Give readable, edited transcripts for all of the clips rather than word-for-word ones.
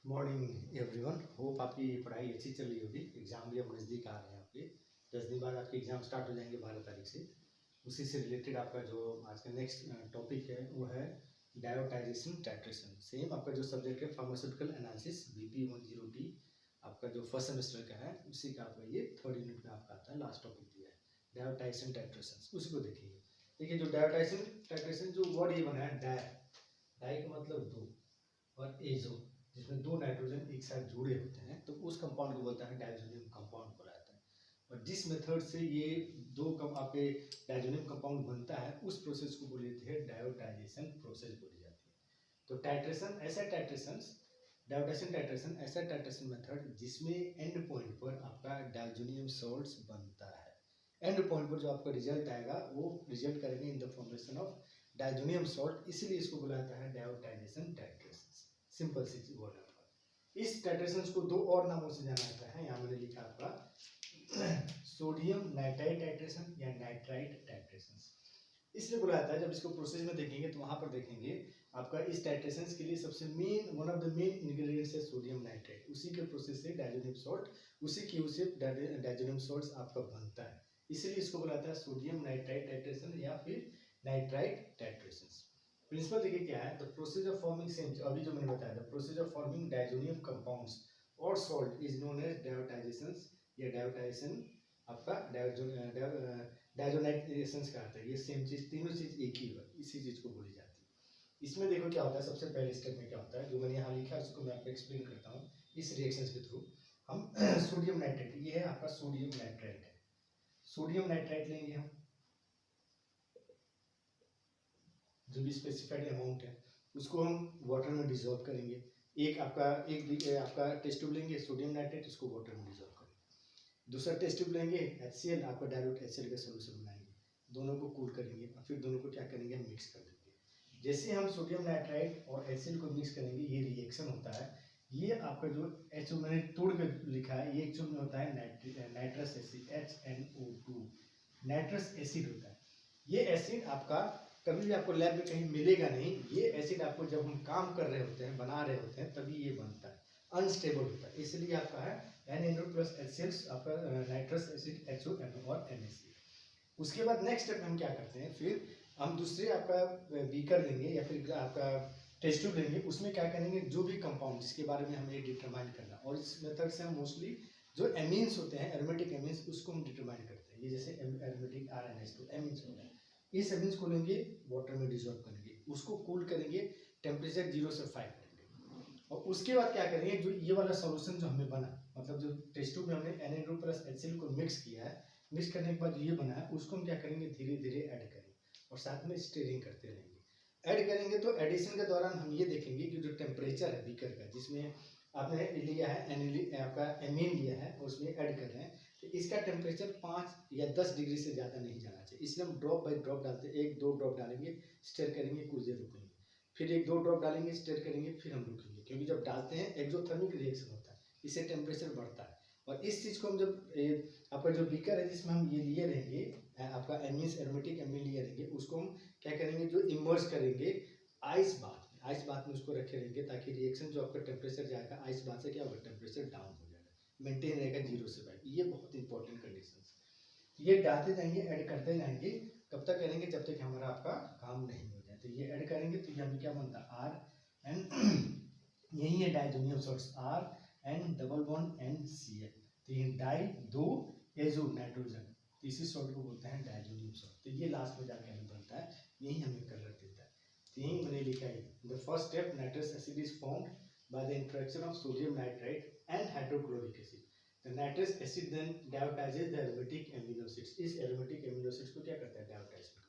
Morning everyone. Hope आपकी पढ़ाई अच्छी चल रही होगी। एग्ज़ाम भी अब नज़दीक आ रहे हैं आपके। 10 दिन बाद आपके एग्ज़ाम स्टार्ट हो जाएंगे 12 तारीख से। उसी से रिलेटेड आपका जो आज का नेक्स्ट टॉपिक है वो है डायोटाइजेशन टाइट्रेशन। सेम आपका जो सब्जेक्ट है फार्मास्यूटिकल एनालिसिस BP10T आपका जो फर्स्ट सेमेस्टर का है उसी का आपका ये थर्ड यूनिट में आपका आता है। लास्ट टॉपिक दिया है डायोटाइजेशन टाइट्रेशन, उसी को देखिए। देखिए जो डायोटाइजेशन टाइट्रेशन जो वर्ड ये बना है डाई का मतलब दो और एजो जिसमें दो नाइट्रोजन एक साथ जुड़े होते हैं तो उस कंपाउंड को बोलता है डायजोनियम कंपाउंड बोला जाता है। और जिस मेथड से ये दो आपके डायजोनियम कंपाउंड बनता है उस प्रोसेस को बोली जाती है डायोटाइजेशन प्रोसेस बोली जाती है। तो टाइट्रेशन ऐसा टाइट्रेशन मेथड जिसमें एंड पॉइंट पर आपका डायजोनियम सॉल्ट्स बनता है। एंड पॉइंट पर जो आपका रिजल्ट आएगा वो रिजल्ट करेंगे in the formation of diazonium salt, इसीलिए इसको बोला जाता है डायोटाइजेशन टाइट्रेशन। सिंपल सी वर्ड है आपका। इस टाइट्रेशंस को दो और नामों से जाना जाता है। यहाँ मैंने लिखा आपका सोडियम नाइट्राइट टाइट्रेशन या नाइट्राइट टाइट्रेशन। इसलिए बोला जाता है, जब इसको प्रोसेस में देखेंगे तो वहां पर देखेंगे आपका इस टाइट्रेशंस के लिए सबसे main one of the main ingredients है सोडियम नाइट्राइट। उसी के प्रोसेस से डायजोनियम सॉल्ट, उसी की यूज से डायजोनियम सॉल्ट आपका बनता है। इसीलिए इसको बोला जाता है सोडियम नाइट्राइट टाइट्रेशन या फिर नाइट्राइट टाइट्रेशन। प्रिंसिपल देखिए क्या है, the process of forming same अभी जो मैंने बताया, the process of forming diazonium compounds और सॉल्ट इज नोन एज डायोटाइजेशन या डायोटाइजेशन आपका डायजोनाइजेशन का आता है। ये सेम चीज, तीनों चीज एक ही है, इसी चीज को बोली जाती है। इसमें देखो क्या होता है, सबसे पहले स्टेप में क्या होता है जो मैंने यहाँ लिखा है उसको मैं आपको एक्सप्लेन करता हूँ। इस रिएक्शन के थ्रू हम सोडियम नाइट्रेट, ये है आपका सोडियम नाइट्राइट है, सोडियम नाइट्राइट लेंगे हम जो भी स्पेसिफाइड अमाउंट है उसको हम वाटर में डिसॉल्व करेंगे। एक आपका टेस्ट ट्यूब लेंगे सोडियम नाइट्रेट, उसको वाटर में डिसॉल्व करेंगे। दूसरा टेस्ट ट्यूब लेंगे HCl, आपका डाइल्यूट HCl का सोल्यूशन बनाएंगे, दोनों को कूल करेंगे और फिर दोनों को क्या करेंगे, हम मिक्स कर देंगे। जैसे हम सोडियम नाइट्राइट और HCl को मिक्स करेंगे ये रिएक्शन होता है। ये आपका जो H मैंने तोड़ के लिखा है, ये एक्चुअल में होता है nitrous acid HNO2 nitrous acid होता है। ये एसिड आपका कभी भी आपको लैब में कहीं मिलेगा नहीं। ये एसिड आपको जब हम काम कर रहे होते हैं, बना रहे होते हैं, तभी ये बनता है, अनस्टेबल होता है। इसलिए आपका है NNO प्लस HCl आपका नाइट्रस एसिड HONO और NaCl। उसके बाद नेक्स्ट स्टेप हम क्या करते हैं, फिर हम दूसरे आपका बीकर लेंगे या फिर आपका टेस्ट ट्यूब लेंगे, उसमें क्या करेंगे जो भी कंपाउंड जिसके बारे में हमें डिटरमाइन करना, और इस मेथड से हम मोस्टली जो एमीन्स होते हैं एरोमेटिक एमीन्स उसको हम डिटरमाइन करते हैं। ये जैसे एरोमेटिक RNH2 एमीन्स होते हैं, इस एमीन्स को लेंगे वाटर में डिसॉल्व करेंगे, उसको कूल करेंगे टेम्परेचर 0 से 5 करेंगे। और उसके बाद क्या करेंगे, जो ये वाला सॉल्यूशन जो हमें बना, मतलब जो टेस्ट ट्यूब में हमने NNO प्लस HCl को मिक्स किया है, मिक्स करने के बाद ये बना है, उसको हम क्या करेंगे धीरे धीरे ऐड करेंगे और साथ में स्टीयरिंग करते रहेंगे। ऐड करेंगे तो एडिशन के दौरान हम ये देखेंगे कि जो टेम्परेचर है बीकर का, जिसमें आपने लिया है आपका एमीन लिया है और उसमें ऐड कर रहे हैं, तो इसका टेम्परेचर 5 या 10 डिग्री से ज़्यादा नहीं जाना चाहिए। इसलिए हम ड्रॉप बाई ड्रॉप डालते हैं, 1-2 ड्रॉप डालेंगे, स्टर करेंगे, कुछ देर रुकेंगे, फिर 1-2 ड्रॉप डालेंगे, स्टर करेंगे, फिर हम रुकेंगे, क्योंकि जब डालते हैं एक्सोथर्मिक रिएक्शन होता है, इससे टेम्परेचर बढ़ता है। और इस चीज़ को हम जब आपका जो बीकर है जिसमें हम ये लिए रहेंगे आपका एमीन्स एरोमेटिक एमीन लिए रहेंगे, उसको हम क्या करेंगे, जो इमर्स करेंगे आइस बाथ में उसको रखे रहेंगे, ताकि रिएक्शन जो आपका टेम्परेचर जाएगा आइस बाथ से क्या होगा, टेम्परेचर डाउन हो जाएगा, मेंटेन रहेगा 0 से 5। ये बहुत इंपॉर्टेंट कंडीशन। ये डालते जाएंगे, ऐड करते जाएंगे, कब तक करेंगे, जब तक हमारा आपका काम नहीं हो जाए। तो ये ऐड करेंगे तो यहाँ क्या बनता है R एंड यही है diazonium salts R and double bond NCl। तो ये डाई दो एजो नाइट्रोजन, इसी सॉल्ट को बोलते हैं डाइजोनियम सॉल्ट। तो ये लास्ट में जाके हमें बनता है, यही हमें कलर देता है। यही मैंने लिखा है, the first step nitrous acid is formed by the interaction of sodium nitrite and hydrochloric acid. The nitrous acid then diazotises the aromatic amino acids. इस एरोमेटिक एमिनो एसिड्स को क्या करता है, डायोटाइज करता है।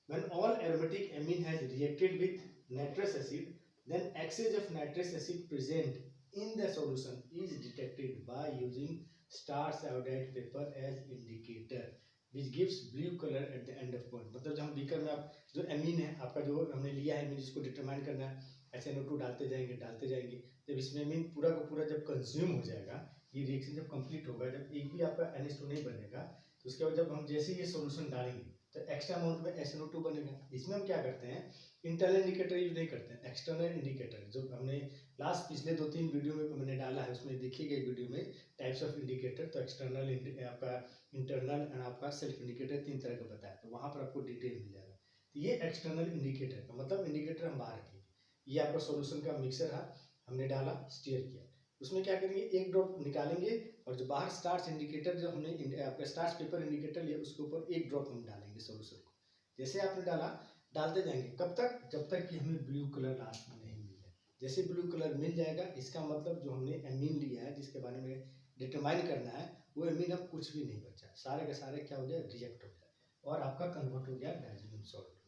When all aromatic amine has reacted with nitrous acid, then excess of nitrous acid present in the solution is detected by using starch iodide paper as indicator, which gives blue color at the end of point। मतलब जब हम beaker में आप जो amine है आपका जो हमने लिया है एमीन, जिसको डिटरमाइन करना है, SNO2 डालते जाएंगे। जब इसमें एमीन पूरा का पूरा जब कंज्यूम हो जाएगा, ये रिएक्शन जब कंप्लीट होगा, जब एक भी आपका NH2 नहीं बनेगा, तो उसके बाद जब हम जैसे ये सॉल्यूशन डालेंगे तो एक्स्ट्रा अमाउंट में SnO2 बनेगा। इसमें हम क्या करते हैं, इंटरनल इंडिकेटर यूज नहीं करते हैं, एक्सटर्नल इंडिकेटर जो हमने लास्ट पिछले 2-3 वीडियो में मैंने डाला है, उसमें देखिए गए वीडियो में टाइप्स ऑफ इंडिकेटर। तो एक्सटर्नल आपका इंटरनल एंड आपका सेल्फ इंडिकेटर 3 तरह का बताया, तो वहाँ पर आपको डिटेल मिल जाएगा। तो ये एक्सटर्नल इंडिकेटर का मतलब इंडिकेटर हम बाहर रखेंगे। ये आपका सॉल्यूशन का मिक्सर है, हमने डाला, स्टीयर किया, उसमें क्या करेंगे, एक ड्रॉप निकालेंगे और जो बाहर स्टार्च इंडिकेटर जो हमने आपका स्टार्च पेपर इंडिकेटर लिया, उसके ऊपर एक ड्रॉप हम डालेंगे सॉल्यूशन को। जैसे आपने डाला, डालते जाएंगे, कब तक, जब तक कि हमें ब्लू कलर लास्ट में नहीं मिल जाए। जैसे ब्लू कलर मिल जाएगा, इसका मतलब जो हमने एमीन लिया है, जिसके बारे में डिटरमाइन करना है, वो एमीन अब कुछ भी नहीं बचा, सारे के सारे क्या हो जाए, रिजेक्ट हो जाए और आपका कन्वर्ट हो गया डायज़ोनियम सॉल्ट में।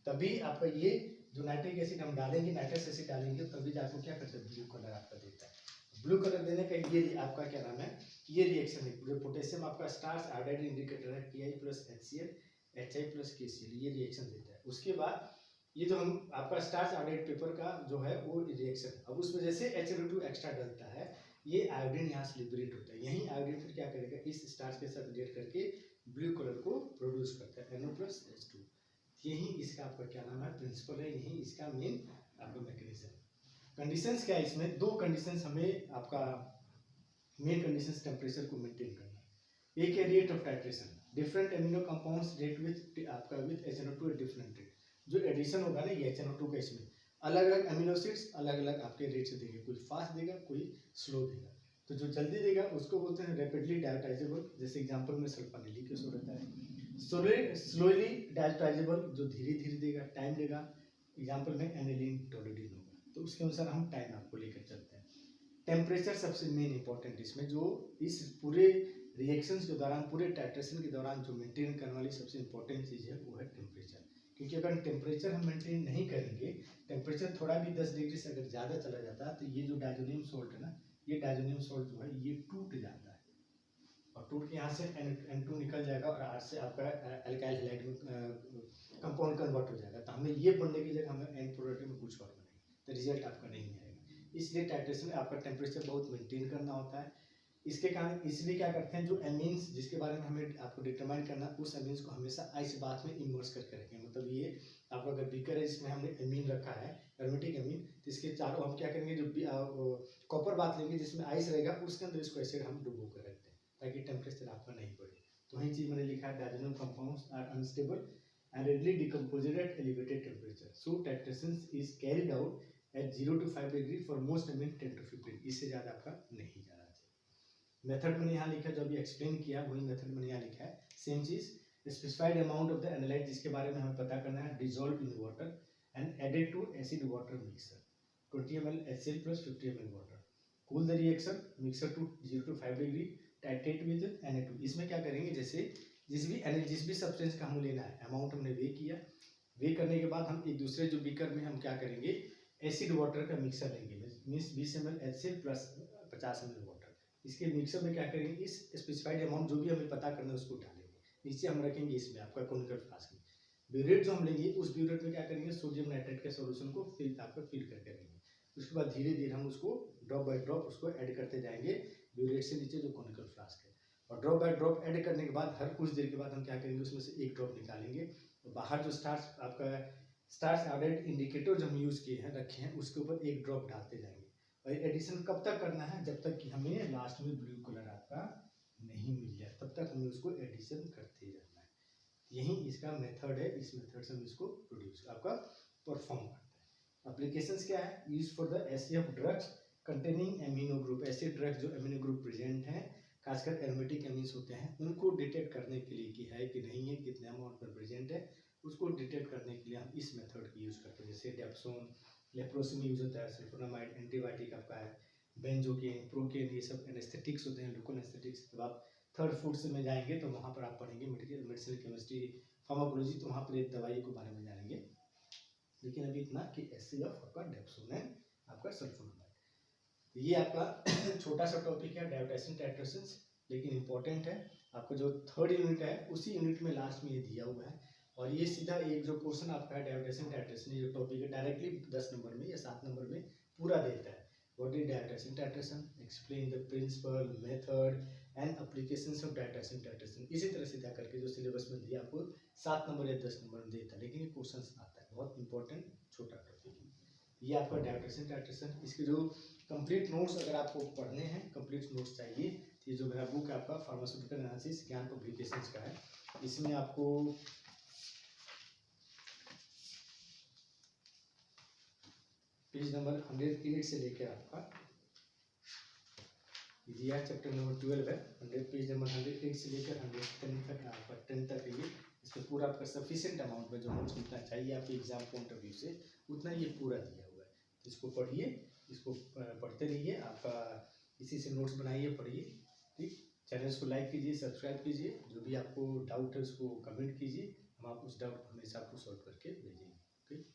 तभी आपका ये जो नाइट्रिक एसिड हम डालेंगे, नाइट्रस एसिड डालेंगे, तभी आपको क्या करते हैं, ब्लू कलर आपका देता है। ब्लू कलर देने का ये आपका क्या नाम है, ये रिएक्शन है। जो पोटेशियम आपका स्टार्च आयोडाइड इंडिकेटर है, Ki + HCl HI + KCl, ये रिएक्शन देता है। उसके बाद ये जो हम आपका स्टार्च आयोडाइड पेपर का जो है वो रिएक्शन, अब उसमें जैसे HNO2 एक्स्ट्रा डलता है, ये आयोडीन यहाँ से लिबरेट होता है। यही आयोडीन फिर क्या करेगा, इस स्टार्च के साथ रिएक्ट करके ब्लू कलर को प्रोड्यूस करता है, NO + H2। यही इसका आपका क्या नाम है, प्रिंसिपल है, यही इसका मेन आपका मैकेनिज्म। कंडीशंस क्या है, इसमें 2 कंडीशंस हमें आपका मेन कंडीशंस टेम्परेचर को मेंटेन करना है। एक है rate of titration, different amino compounds rate with आपका विद HNO2 डिफरेंट रेट। जो एडिशन होगा ना ये HNO2 का, इसमें अलग अलग अमीनो एसिड्स अलग अलग आपके रेट से देंगे, कोई फास्ट देगा, कोई स्लो देगा। तो जो जल्दी देगा उसको बोलते हैं रैपिडली डायटाइजेबल, जैसे एग्जांपल में सल्फोनिलिक एसिड होता है। स्लोली डायटाइजेबल, जो धीरे धीरे देगा, टाइम लेगा, एग्जांपल में एनिलीन टोलुडीन होगा। तो उसके अनुसार हम टाइम आपको लेकर चलते हैं। टेम्परेचर सबसे मेन इंपॉर्टेंट, इसमें जो इस पूरे रिएक्शंस के दौरान, पूरे टाइट्रेशन के दौरान जो मेंटेन करने वाली सबसे इंपॉर्टेंट चीज़ है वो है टेम्परेचर। क्योंकि अगर टेम्परेचर हम मेंटेन नहीं करेंगे, टेम्परेचर थोड़ा भी 10 डिग्री से अगर ज़्यादा चला जाता है, तो ये जो डायज़ोनियम सॉल्ट है ना, ये डायज़ोनियम सॉल्ट जो है ये टूट जाता है और टूट के यहाँ से N2 निकल जाएगा और R से आपका अल्काइल हैलाइड कंपाउंड कन्वर्ट हो जाएगा। तो हमें ये बनने की जगह हमें एंड प्रोडक्ट में कुछ और बनेगा, तो रिजल्ट आपका नहीं आएगा। इसलिए टाइट्रेशन में आपका टेम्परेचर बहुत मेंटेन करना होता है। इसके कारण इसलिए क्या करते हैं, जो एमीन्स जिसके बारे में हमें आपको डिटरमाइन करना, उस एमीन्स को हमेशा आइस बाथ में इमर्स करके रखें। मतलब ये आपका अगर बीकर है जिसमें हमने एमीन रखा है, एरोमेटिक एमीन, तो इसके चारों हम क्या करेंगे, जो कॉपर बाथ लेंगे जिसमें आइस रहेगा, उसके अंदर इसको ऐसे हम डुबो कर रखते हैं ताकि टेम्परेचर आपका नहीं बढ़े। तो वही चीज़ मैंने लिखा है, diazonium compounds are unstable and readily decomposed at elevated temperature. So titration is carried out at 0 to 5 degree for most amine 10 to 15, इससे ज़्यादा आपका नहीं जाना चाहिए। मेथड मैंने यहाँ लिखा, जो अभी एक्सप्लेन किया वही मेथड मैंने यहाँ लिखा है। सेम चीज़, specified amount of the analyte जिसके बारे में हमें पता करना है, dissolve in water and added to acid water mixer, 20 ml HCl + 50 ml water, cool the reaction mixer to 0 to 5 डिग्री, टाइट्रेट विद Na2। इसमें क्या करेंगे, जैसे जिस भी सब्सटेंस का हमें लेना है, अमाउंट हमने वे किया, वे करने के बाद हम एक दूसरे जो बीकर में हम क्या करेंगे, एसिड वाटर का मिक्सर लेंगे, means 20 ml HCl + 50 ml water. इसके मिक्सर में क्या करेंगे, इस स्पेसिफाइड अमाउंट जो भी हमें पता करना है उसको डालेंगे, नीचे हम रखेंगे इसमें आपका कॉनिकल फ्लास्क में। ब्यूरेट जो हम लेंगे, उस ब्यूरेट में क्या करेंगे, सोडियम नाइट्रेट के सोल्यूशन को आपका फिल करके रहेंगे। उसके बाद धीरे धीरे हम उसको ड्रॉप बाय ड्रॉप उसको ऐड करते जाएंगे ब्यूरेट से नीचे जो कॉनिकल फ्लास्क है, और ड्रॉप बाय ड्रॉप ऐड करने के बाद हर कुछ देर के बाद हम क्या करेंगे, उसमें से एक ड्रॉप निकालेंगे और बाहर जो स्टार्च आपका स्टार्च आयोडाइड इंडिकेटर जो हम यूज़ किए हैं, रखे हैं, उसके ऊपर एक ड्रॉप डालते जाएंगे। और एडिशन कब तक करना है, जब तक कि हमें लास्ट में ब्लू कलर आपका नहीं मिल जाए, तब तक हमें उसको एडिशन करते जाना है। यही इसका मेथड है, इस मेथड से हम इसको प्रोड्यूस आपका परफॉर्म करते हैं। एप्लीकेशंस क्या है, use for the SCF drugs containing amino group, ऐसे ड्रग्स जो एमिनो ग्रुप प्रेजेंट हैं, खासकर एरोमेटिक एमीन्स होते हैं, उनको डिटेक्ट करने के लिए कि है कि नहीं है, कितने अमाउंट में प्रेजेंट है, उसको डिटेक्ट करने के लिए हम इस मेथड की यूज़ करते हैं। जैसे डेप्सोन, लेप्रोसी में यूज़ होता है, सल्फोनामाइड एंटीबायोटिक आपका है, बेंजोकेन, प्रोकेन, ये सब एनेस्थेटिक्स होते हैं, लोकल एनेस्थेटिक्स। जब आप थर्ड फूड्स में जाएंगे तो वहाँ पर आप पढ़ेंगे मेडिसिन केमिस्ट्री, फार्माकोलॉजी, तो वहाँ पर एक दवाई के बारे में जानेंगे। लेकिन अभी इतना कि SCF आपका डेप्सोन है, आपका सल्फोनामाइड। ये आपका छोटा सा टॉपिक है डायोटाइसिन टाइट्रेशन, लेकिन इंपॉर्टेंट है। आपका जो थर्ड यूनिट है उसी यूनिट में लास्ट में ये दिया हुआ है, और ये सीधा एक जो क्वेश्चन आपका है डायोटाइसिन टाइट्रेशन, ये जो टॉपिक है डायरेक्टली 10 नंबर में या 7 नंबर में पूरा देता है। What is diazotisation titration, explain the principle, method and applications of data synthesis. इसी तरह से जा करके जो सिलेबस में दिया आपको 7 नंबर या 10 नंबर में देता है, लेकिन ये क्वेश्चन आता है, बहुत इंपॉर्टेंट छोटा टॉपिक है ये आपका डाटा सिंथेसिस। इसके जो कंप्लीट नोट्स अगर आपको पढ़ने हैं, कंप्लीट नोट्स चाहिए, तो ये जो मेरा बुक है आपका फार्मास्यूटिकल एनालिसिस ज्ञान पब्लिकेशंस का है, इसमें आपको पेज नंबर 108 से लेकर आपका दिया चैप्टर नंबर 12 है, 100 पेज नंबर 108 से लेकर 110 तक आपका 10 तक है ये। इसमें पूरा आपका सफिशिएंट अमाउंट में जो नोट्स जितना चाहिए आपके एग्जाम पॉइंट ऑफ व्यू से उतना ये पूरा दिया हुआ है। इसको पढ़िए, इसको पढ़ते रहिए, आपका इसी से नोट्स बनाइए, पढ़िए। ठीक, चैनल को लाइक कीजिए, सब्सक्राइब कीजिए, जो भी आपको डाउट है उसको कमेंट कीजिए, हम आप उस डाउट को हमेशा आपको सॉल्व करके भेजेंगे। ठीक।